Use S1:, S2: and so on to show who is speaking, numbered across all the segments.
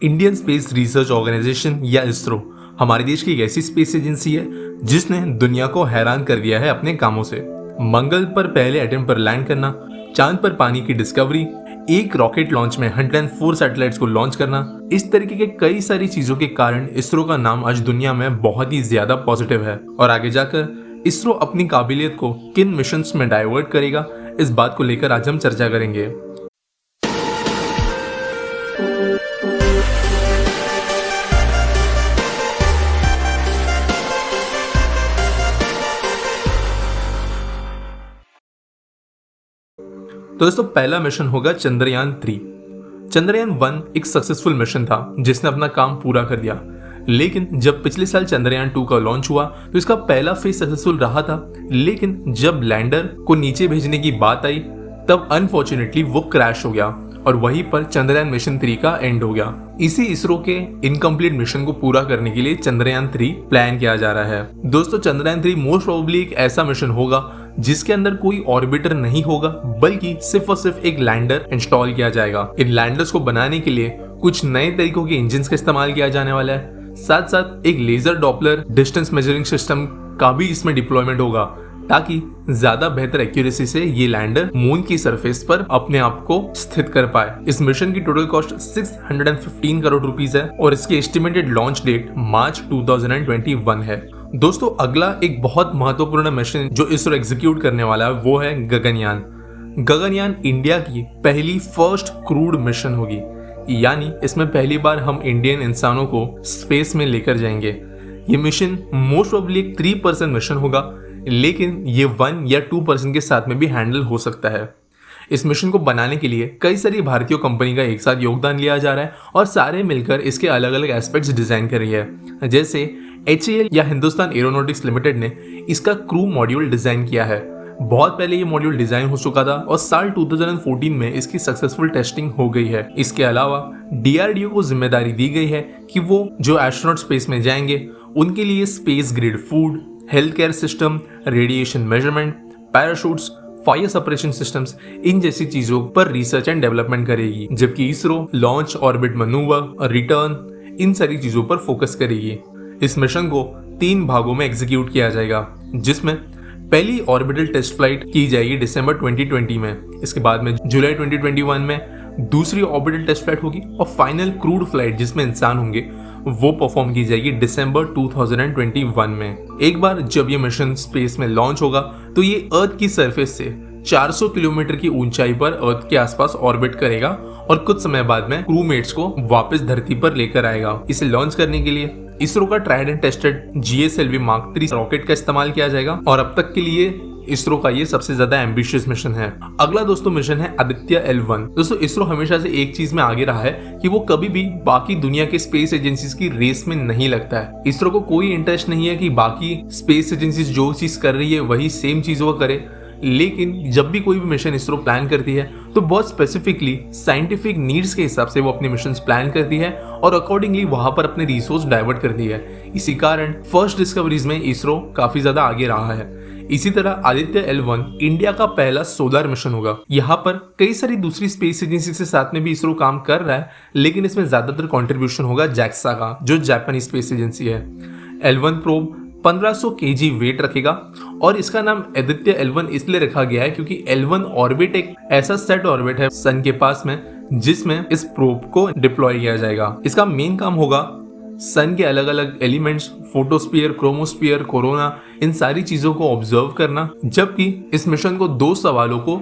S1: Indian space research organisation या इसरो हमारे देश की एक ऐसी स्पेस एजेंसी है जिसने दुनिया को हैरान कर दिया है अपने कामों से। मंगल पर पहले अटेम्प्ट पर लैंड करना, चांद पर पानी की डिस्कवरी, एक रॉकेट लॉन्च में 104 सैटेलाइट्स को लॉन्च करना, इस तरीके के कई सारी चीजों के कारण इसरो का नाम आज दुनिया में बहुत ही ज्यादा पॉजिटिव है। और आगे जाकर इसरो अपनी काबिलियत को किन मिशंस में डाइवर्ट करेगा, इस बात को लेकर आज हम चर्चा करेंगे। तो दोस्तों पहला मिशन होगा चंद्रयान 3। चंद्रयान 1 एक सक्सेसफुल मिशन था जिसने अपना काम पूरा कर दिया, लेकिन जब पिछले साल चंद्रयान 2 का लॉन्च हुआ तो इसका पहला फेज सक्सेसफुल रहा था, लेकिन जब लैंडर को नीचे भेजने की बात आई तब अनफॉर्चुनेटली वो क्रैश हो गया और वहीं पर चंद्रयान मिशन 3 का एंड हो गया। इसी इसरो के इनकम्प्लीट मिशन को पूरा करने के लिए चंद्रयान 3 प्लान किया जा रहा है। दोस्तों चंद्रयान 3 मोस्ट प्रोबेबली एक ऐसा मिशन होगा जिसके अंदर कोई ऑर्बिटर नहीं होगा, बल्कि सिर्फ और सिर्फ एक लैंडर इंस्टॉल किया जाएगा। इन लैंडर्स को बनाने के लिए कुछ नए तरीकों के इंजन का इस्तेमाल किया जाने वाला है। साथ साथ एक laser Doppler distance measuring system का भी इसमें डिप्लॉयमेंट होगा, ताकि ज्यादा बेहतर एक्यूरेसी से ये लैंडर मून की सरफेस पर अपने आप को स्थित कर पाए। इस मिशन की टोटल कॉस्ट 615 करोड़ रुपीस है और इसकी एस्टिमेटेड लॉन्च डेट मार्च 2021 है। दोस्तों अगला एक बहुत महत्वपूर्ण मिशन जो इसरो एग्जीक्यूट करने वाला है वो है गगनयान। गगनयान इंडिया की पहली फर्स्ट क्रूड मिशन होगी, यानी इसमें पहली बार हम इंडियन इंसानों को स्पेस में लेकर जाएंगे। ये मिशन मोस्ट प्रोबेबली एक 3% मिशन होगा, लेकिन ये 1 या 2% के साथ में भी हैंडल हो सकता है। इस मिशन को बनाने के लिए कई सारी भारतीय कंपनी का एक साथ योगदान लिया जा रहा है और सारे मिलकर इसके अलग अलग एस्पेक्ट्स डिजाइन कर रही है। जैसे HAL या हिंदुस्तान एरोनॉटिक्स लिमिटेड ने इसका क्रू मॉड्यूल डिजाइन किया है। बहुत पहले ये मॉड्यूल डिजाइन हो चुका था और साल 2014 में इसकी सक्सेसफुल टेस्टिंग हो गई है। इसके अलावा DRDO को जिम्मेदारी दी गई है कि वो जो एस्ट्रोनॉट स्पेस में जाएंगे उनके लिए space grade food, health care system, radiation measurement, parachutes, fire separation systems, इन जैसी चीजों पर रिसर्च एंड डेवलपमेंट करेगी, जबकि ISRO launch, orbit manoeuvre, return, इन सारी चीजों पर फोकस करेगी। इस मिशन को 3 भागों में एग्जीक्यूट किया जाएगा, जिसमें पहली ऑर्बिटल टेस्ट फ्लाइट की जाएगी दिसंबर 2020 में, इसके बाद में जुलाई 2021 में दूसरी ऑर्बिटल टेस्ट फ्लाइट होगी और फाइनल क्रूड फ्लाइट जिसमें इंसान होंगे वो परफॉर्म की जाएगी दिसंबर 2021 में। एक बार जब ये मिशन स्पेस में लॉन्च होगा तो ये अर्थ की सरफेस से 400 किलोमीटर की ऊंचाई पर अर्थ के आसपास ऑर्बिट करेगा और कुछ समय बाद में क्रूमेट्स को वापस धरती पर लेकर आएगा। इसे लॉन्च करने के लिए इसरो का tried and tested GSLV Mark 3 rocket का इस्तेमाल किया जाएगा और अब तक के लिए इसरो का ये सबसे ज्यादा एम्बिशियस मिशन है। अगला दोस्तों मिशन है आदित्य L1। दोस्तों इसरो हमेशा से एक चीज में आगे रहा है कि वो कभी भी बाकी दुनिया के स्पेस एजेंसीज की रेस में नहीं लगता है। इसरो को कोई इंटरेस्ट नहीं है कि बाकी स्पेस एजेंसीज जो चीज कर रही है वही सेम चीज वो करे, लेकिन जब भी कोई भी मिशन इसरो प्लान करती है तो बहुत स्पेसिफिकली साइंटिफिक नीड्स के हिसाब से वो अपने मिशन प्लान करती है और अकॉर्डिंगली वहां पर अपने रिसोर्स डाइवर्ट करती है। इसी कारण फर्स्ट डिस्कवरीज में इसरो काफी ज्यादा आगे रहा है। इसी तरह आदित्य L1 इंडिया का पहला सोलर मिशन होगा। यहाँ पर कई सारी दूसरी स्पेस एजेंसी के साथ में भी इसरो काम कर रहा है, लेकिन इसमें ज्यादातर कंट्रीब्यूशन होगा JAXA का, जो जापानी स्पेस एजेंसी है। L1 प्रोब 1500 kg वेट रखेगा और इसका नाम आदित्य L1 इसलिए रखा गया है क्योंकि L1 ऑर्बिट एक ऐसा सेट ऑर्बिट है सन के पास में जिसमें इस प्रोब को डिप्लॉय किया जाएगा। इसका मेन काम होगा सन के अलग अलग एलिमेंट्स, फोटोस्फीयर, क्रोमोस्फीयर, कोरोना, इन सारी चीजों को ऑब्जर्व करना, जबकि इस मिशन को 2 सवालों को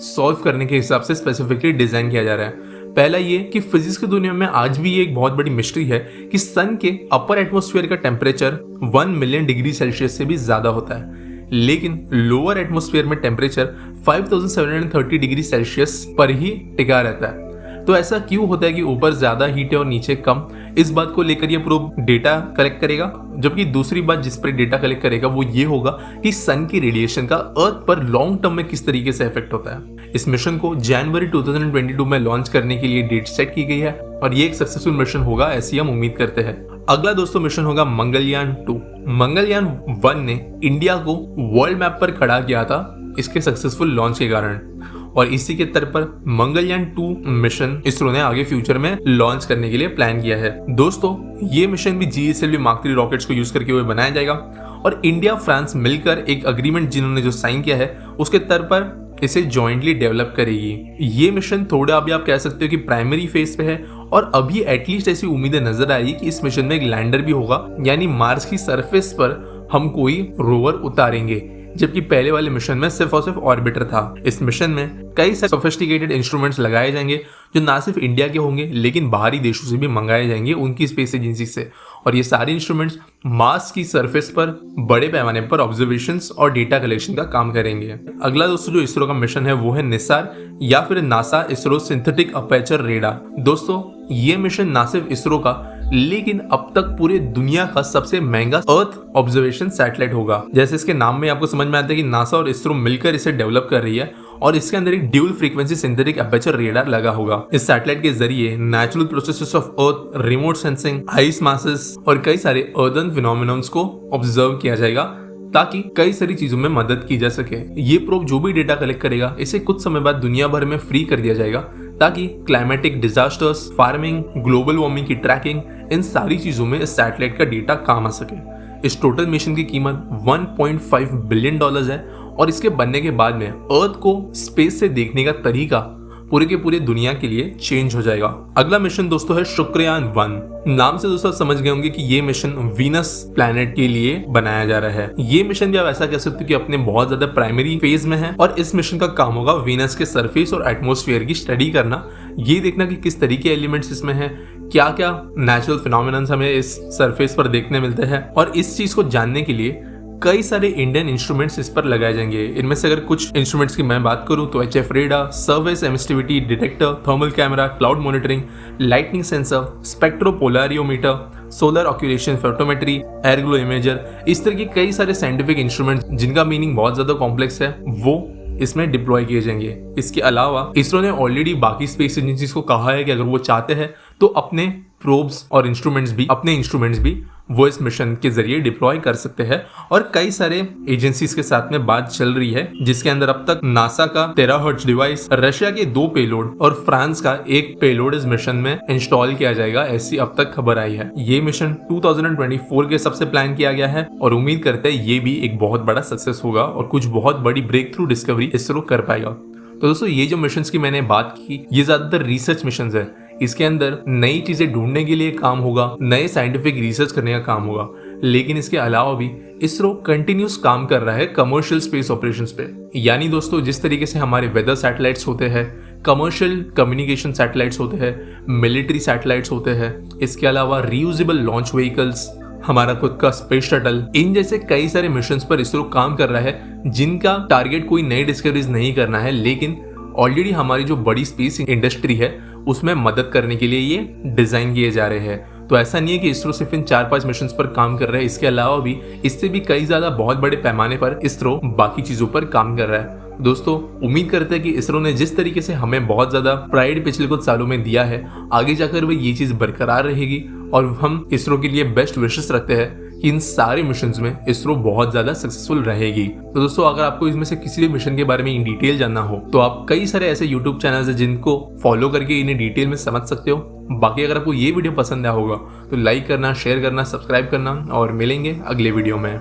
S1: सॉल्व करने के हिसाब से स्पेसिफिकली डिजाइन किया जा रहा है। पहला ये कि फिजिक्स की दुनिया में आज भी ये एक बहुत बड़ी मिस्ट्री है कि सन के अपर एटमॉस्फेयर का टेम्परेचर 1 मिलियन डिग्री सेल्सियस से भी ज्यादा होता है, लेकिन लोअर एटमॉस्फेयर में टेम्परेचर 5730 डिग्री सेल्सियस पर ही टिका रहता है। तो ऐसा क्यों होता है कि ऊपर ज्यादा हीट है और नीचे कम? इस बात को लेकर ये प्रोब डेटा कलेक्ट करेगा, जबकि दूसरी बात जिस पर डेटा कलेक्ट करेगा वो ये होगा कि सन की रेडिएशन का अर्थ पर लॉन्ग टर्म में किस तरीके से इफेक्ट होता है। इस मिशन को जनवरी 2022 में लॉन्च करने के लिए डेट सेट की गई है और ये एक सक्सेसफुल मिशन होगा, ऐसी हम उम्मीद करते हैं। अगला दोस्तों मिशन होगा मंगलयान 2। मंगलयान 1 ने इंडिया को वर्ल्ड मैप पर खड़ा किया था इसके सक्सेसफुल लॉन्च के कारण। और इसी के तर्ज पर मंगलयान 2 मिशन इसरो ने आगे फ्यूचर में लॉन्च करने के लिए प्लान किया है। दोस्तों ये मिशन भी GSLV Mark 3 रॉकेट्स को यूज करके हुए बनाया जाएगा और इंडिया फ्रांस मिलकर एक अग्रीमेंट जिन्होंने जो साइन किया है उसके तर्ज पर इसे जॉइंटली डेवलप करेगी। ये मिशन थोड़ा अभी आप कह सकते हो कि प्राइमरी फेज पे है और अभी एटलीस्ट ऐसी उम्मीदें नजर आ रही कि इस मिशन में एक लैंडर भी होगा, यानी मार्स की सरफेस पर हम कोई रोवर उतारेंगे, जबकि पहले वाले मिशन में सिर्फ और सिर्फ ऑर्बिटर था। इस मिशन में कई सोफिस्टिकेटेड इंस्ट्रूमेंट्स लगाए जाएंगे जो ना सिर्फ इंडिया के होंगे लेकिन बाहरी देशों से भी मंगाए जाएंगे उनकी स्पेस एजेंसी से, और ये सारे इंस्ट्रूमेंट्स मार्स की सरफेस पर बड़े पैमाने पर ऑब्जर्वेशंस और डेटा कलेक्शन का काम करेंगे। अगला दोस्तों जो इसरो का मिशन है वो है निसार या फिर NASA ISRO synthetic aperture radar. दोस्तों ये मिशन ना सिर्फ इसरो का लेकिन अब तक पूरे दुनिया का सबसे महंगा अर्थ ऑब्जर्वेशन सैटेलाइट होगा। जैसे इसके नाम में आपको समझ में आता है कि नासा और इसरो मिलकर इसे डेवलप कर रही है और इसके अंदर एक dual frequency synthetic aperture radar लगा होगा। इस सैटेलाइट के जरिए natural processes of earth, remote sensing, ice masses और कई सारे अर्दन फिनोमेनन्स को ऑब्जर्व किया जाएगा ताकि कई सारी चीजों में मदद की जा सके। ये प्रोब जो भी डेटा कलेक्ट करेगा इसे कुछ समय बाद दुनिया भर में फ्री कर दिया जाएगा ताकि climatic disasters, farming, global warming की ट्रैकिंग, इन सारी चीजों में इस सैटेलाइट का डेटा काम आ सके। इस टोटल मिशन की कीमत $1.5 बिलियन है और इसके बनने के बाद में अर्थ को स्पेस से देखने का तरीका पूरे के पूरे दुनिया के लिए चेंज हो जाएगा। अगला मिशन दोस्तों है शुक्रयान 1। नाम से दोस्तों समझ गए होंगे कि ये मिशन वीनस प्लैनेट के लिए बनाया जा रहा है। ये मिशन भी आप ऐसा कह सकते हो कि अपने बहुत ज्यादा प्राइमरी फेज में है और इस मिशन का काम होगा वीनस के सरफेस और एटमॉस्फेयर की स्टडी करना, ये देखना कि किस तरीके एलिमेंट्स इसमें हैं, क्या क्या नेचुरल फिनोमेनन्स हमें इस सरफेस पर देखने मिलते हैं, और इस चीज को जानने के लिए कई सारे इंडियन इंस्ट्रूमेंट्स इस पर लगाए जाएंगे। इनमें से अगर कुछ इंस्ट्रूमेंट्स की मैं बात करूं तो HF radar, surface emissivity detector, thermal camera, cloud monitoring, lightning sensor, spectropolariometer, solar occultation photometry, airglow imager, इस तरह के कई सारे साइंटिफिक इंस्ट्रूमेंट्स जिनका मीनिंग बहुत ज्यादा कॉम्प्लेक्स है वो इसमें डिप्लॉय किए जाएंगे। इसके अलावा इसरो ने ऑलरेडी बाकी स्पेस एजेंसीज को कहा है कि अगर वो चाहते हैं तो अपने प्रोब्स और अपने इंस्ट्रूमेंट्स भी वो इस मिशन के जरिए डिप्लॉय कर सकते हैं, और कई सारे एजेंसीज के साथ में बात चल रही है जिसके अंदर अब तक नासा का टेराहर्ट्ज डिवाइस, रशिया के 2 पेलोड और फ्रांस का 1 पेलोड इस मिशन में इंस्टॉल किया जाएगा, ऐसी अब तक खबर आई है। ये मिशन 2024 के सबसे प्लान किया गया है और उम्मीद करते हैं ये भी एक बहुत बड़ा सक्सेस होगा और कुछ बहुत बड़ी ब्रेक थ्रू डिस्कवरी इसरो कर पाएगा। तो दोस्तों ये जो मिशन की मैंने बात की ये ज्यादातर रिसर्च मिशन है। इसके अंदर नई चीजें ढूंढने के लिए काम होगा, नए साइंटिफिक रिसर्च करने का काम होगा, लेकिन इसके अलावा भी इसरो कंटिन्यूस काम कर रहा है कमर्शियल स्पेस ऑपरेशंस पे। यानी दोस्तों जिस तरीके से हमारे वेदर सैटेलाइट्स होते हैं, कमर्शियल कम्युनिकेशन सैटेलाइट्स होते हैं, मिलिट्री सैटेलाइट्स होते हैं, इसके अलावा रीयूजेबल लॉन्च व्हीकल्स, हमारा खुद का स्पेस शटल, इन जैसे कई सारे मिशंस पर इसरो काम कर रहा है जिनका टारगेट कोई नई डिस्कवरीज नहीं करना है, लेकिन ऑलरेडी हमारी जो बड़ी स्पेस इंडस्ट्री है उसमें मदद करने के लिए ये डिजाइन किए जा रहे हैं। तो ऐसा नहीं है कि इसरो सिर्फ इन 4-5 मिशंस पर काम कर रहा है, इसके अलावा भी इससे भी कई ज्यादा बहुत बड़े पैमाने पर इसरो बाकी चीजों पर काम कर रहा है। दोस्तों उम्मीद करते हैं कि इसरो ने जिस तरीके से हमें बहुत ज्यादा प्राइड पिछले कुछ सालों में दिया है आगे जाकर वह ये चीज बरकरार रहेगी, और हम इसरो के लिए बेस्ट विशेस रखते हैं कि इन सारे मिशंस में इसरो बहुत ज्यादा सक्सेसफुल रहेगी। तो दोस्तों अगर आपको इसमें से किसी भी मिशन के बारे में इन डिटेल जानना हो तो आप कई सारे ऐसे यूट्यूब चैनल्स हैं जिनको फॉलो करके इन्हें डिटेल में समझ सकते हो। बाकी अगर आपको ये वीडियो पसंद आया होगा तो लाइक करना, शेयर करना, सब्सक्राइब करना, और मिलेंगे अगले वीडियो में।